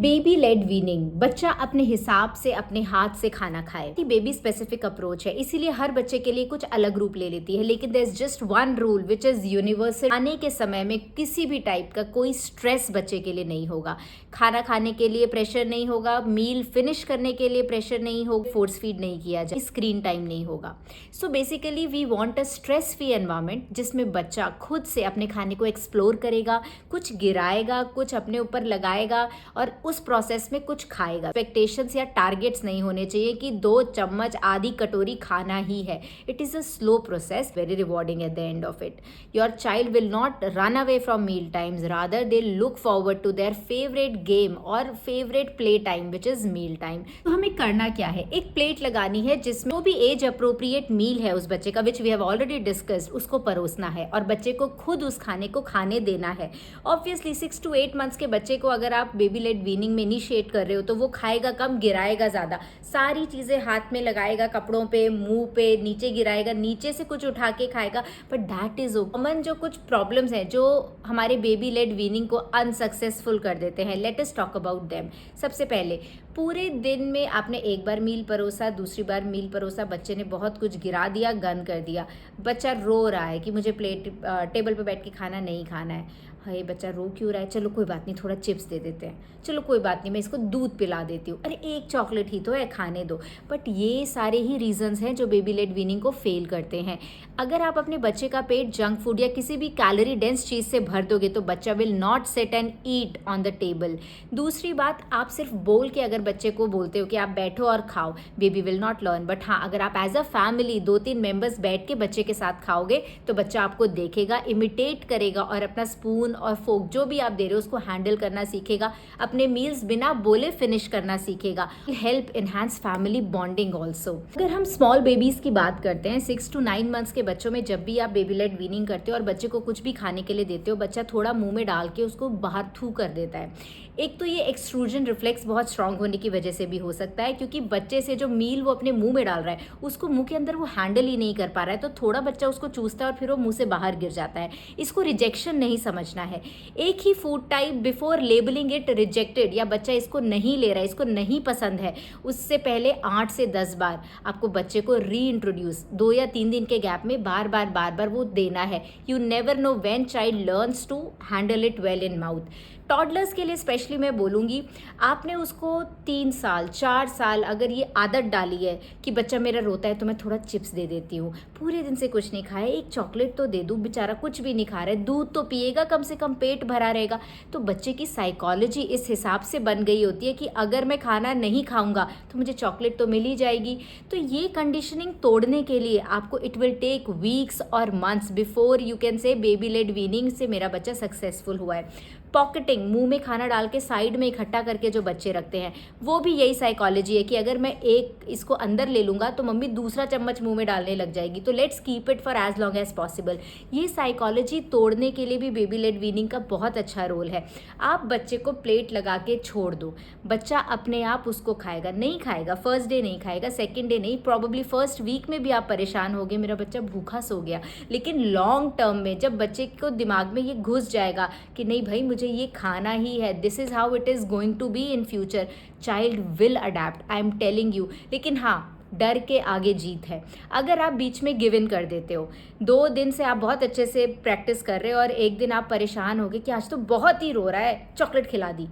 Baby led weaning, बच्चा अपने हिसाब से अपने हाथ से खाना खाए। बेबी स्पेसिफिक अप्रोच है, इसीलिए हर बच्चे के लिए कुछ अलग रूप ले लेती है। लेकिन there is just one rule which is universal. खाने के समय में किसी भी टाइप का कोई स्ट्रेस बच्चे के लिए नहीं होगा। खाना खाने के लिए प्रेशर नहीं होगा, मील फिनिश करने के लिए प्रेशर नहीं होगा, फोर्स फीड नहीं किया जाए, स्क्रीन टाइम नहीं होगा। So basically we want a stress free environment जिसमें बच्चा खुद से अपने खाने को एक्सप्लोर करेगा, कुछ गिराएगा, कुछ अपने ऊपर लगाएगा और उस प्रोसेस में कुछ खाएगा। एक्सपेक्टेशंस या टारगेट्स नहीं होने चाहिए कि 2 चम्मच आधी कटोरी खाना ही है। It is a slow process, very rewarding at the end of it. Your child will not run away from meal times, rather they look forward to their favourite game और favourite play time which is meal time. तो हमें करना क्या है, एक plate लगानी है जिसमें जो भी एज अप्रोप्रिएट मील है उस बच्चे का, which we have already discussed, उसको परोसना है और बच्चे को खुद उस खाने को खाने देना है। ऑब्वियसली 6 to 8 मंथ्स के बच्चे को अगर आप बेबी लेड वीनिंग में इनिशिएट कर रहे हो तो वो खाएगा कम, गिराएगा ज़्यादा, सारी चीज़ें हाथ में लगाएगा, कपड़ों पे, मुंह पे, नीचे गिराएगा, नीचे से कुछ उठा के खाएगा। बट दैट इज कॉमन जो कुछ प्रॉब्लम्स हैं जो हमारे बेबी लेड वीनिंग को अनसक्सेसफुल कर देते हैं। Let us talk about them. सबसे पहले, पूरे दिन में आपने एक बार मील परोसा, दूसरी बार मील परोसा, बच्चे ने बहुत कुछ गिरा दिया, गन कर दिया, बच्चा रो रहा है कि मुझे टेबल पे बैठ के खाना नहीं खाना है। हाय बच्चा रो क्यों रहा है, चलो कोई बात नहीं, थोड़ा चिप्स दे देते हैं, चलो कोई बात नहीं मैं इसको दूध पिला देती हूँ, अरे एक चॉकलेट ही तो है, खाने दो। बट ये सारे ही रीजंस हैं जो बेबी लेड वीनिंग को फेल करते हैं। अगर आप अपने बच्चे का पेट जंक फूड या किसी भी कैलोरी डेंस चीज़ से भर दोगे तो बच्चा will not sit and eat on the table. दूसरी बात, आप सिर्फ बोल के अगर बच्चे को बोलते हो कि आप बैठो और खाओ, baby will not learn. But हाँ, अगर आप एज अ फैमिली 2-3 मेंबर्स बैठ के बच्चे के साथ खाओगे तो बच्चा आपको देखेगा, इमिटेट करेगा और अपना स्पून और फोक जो भी आप दे रहे हो उसको हैंडल करना सीखेगा, अपने मील्स बिना बोले फिनिश करना सीखेगा। Help enhance family bonding also. अगर हम स्मॉल बेबीज की बात करते हैं, 6 to 9 मंथ्स के बच्चों में जब भी आप बेबी लेड वीनिंग करते हो और बच्चे को कुछ भी खाने के लिए देते हो, बच्चा थोड़ा मुंह में डाल के उसको बाहर थू कर देता है। एक तो ये एक्सट्रूजन रिफ्लेक्स बहुत स्ट्रांग होने की वजह से भी हो सकता है, क्योंकि बच्चे से जो मील वो अपने मुंह में डाल रहा है उसको मुंह के अंदर वो हैंडल ही नहीं कर पा रहा है, तो थोड़ा बच्चा उसको चूसता है और फिर वो मुंह से बाहर गिर जाता है। इसको रिजेक्शन नहीं समझना है। एक ही food type before labelling it rejected या बच्चा इसको नहीं ले रहा है, इसको नहीं पसंद है, उससे पहले 8 से 10 बार आपको बच्चे को री इंट्रोड्यूस 2 या 3 दिन के गैप में बार बार वो देना है। You never know when child learns to handle it well in mouth. Toddlers के लिए स्पेशली मैं बोलूँगी, आपने उसको 3 साल 4 साल अगर ये आदत डाली है कि बच्चा मेरा रोता है तो मैं थोड़ा चिप्स दे देती हूँ, पूरे दिन से कुछ नहीं खाया, एक चॉकलेट तो दे दूँ, बेचारा कुछ भी नहीं खा रहा है, दूध तो पिएगा, कम से कम पेट भरा रहेगा, तो बच्चे की साइकोलॉजी इस हिसाब से बन गई होती है कि अगर मैं खाना नहीं खाऊंगा तो मुझे चॉकलेट तो मिल ही जाएगी। तो ये कंडीशनिंग तोड़ने के लिए आपको इट विल टेक वीक्स और months before you can say baby led weaning से मेरा बच्चा सक्सेसफुल हुआ है। पॉकेटिंग, मुंह में खाना डाल के साइड में इकट्ठा करके जो बच्चे रखते हैं, वो भी यही साइकोलॉजी है कि अगर मैं एक इसको अंदर ले लूँगा तो मम्मी दूसरा चम्मच मुंह में डालने लग जाएगी, तो let's keep it for as long as possible. ये साइकोलॉजी तोड़ने के लिए भी बेबी लेड वीनिंग का बहुत अच्छा रोल है। आप बच्चे को प्लेट लगा के छोड़ दो, बच्चा अपने आप उसको खाएगा, नहीं खाएगा फर्स्ट डे नहीं खाएगा, सेकेंड डे नहीं, प्रॉबली फर्स्ट वीक में भी आप परेशान हो गए, मेरा बच्चा भूखा सो गया। लेकिन लॉन्ग टर्म में जब बच्चे को दिमाग में ये घुस जाएगा कि नहीं भाई मुझे ये खाना ही है, this is how it is going to be in future, child will adapt, I am telling you. लेकिन हाँ, डर के आगे जीत है। अगर आप बीच में गिव इन कर देते हो, 2 दिन से आप बहुत अच्छे से प्रैक्टिस कर रहे हो और एक दिन आप परेशान हो गए कि आज तो बहुत ही रो रहा है, चॉकलेट खिला दी,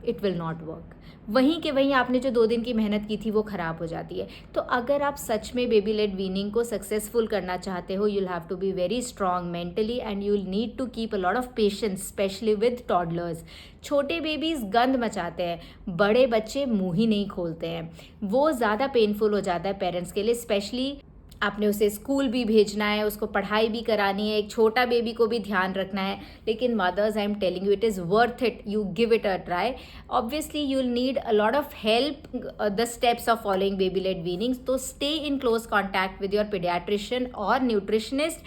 इट विल नॉट वर्क। वहीं के वहीं आपने जो 2 दिन की मेहनत की थी वो ख़राब हो जाती है। तो अगर आप सच में बेबी लेड वीनिंग को सक्सेसफुल करना चाहते हो, you will have to be very strong mentally and you will need to keep a lot of patience, specially with toddlers. छोटे बेबीज गंद मचाते हैं, बड़े बच्चे मुंह ही नहीं खोलते हैं, वो ज़्यादा पेनफुल हो जाता है पेरेंट्स के लिए। स्पेशली आपने उसे स्कूल भी भेजना है, उसको पढ़ाई भी करानी है, एक छोटा बेबी को भी ध्यान रखना है। लेकिन mothers, I am telling you, it is worth it, you give it a try. Obviously you will need a lot of help the steps of following baby led weanings, तो stay in close contact with your paediatrician और nutritionist.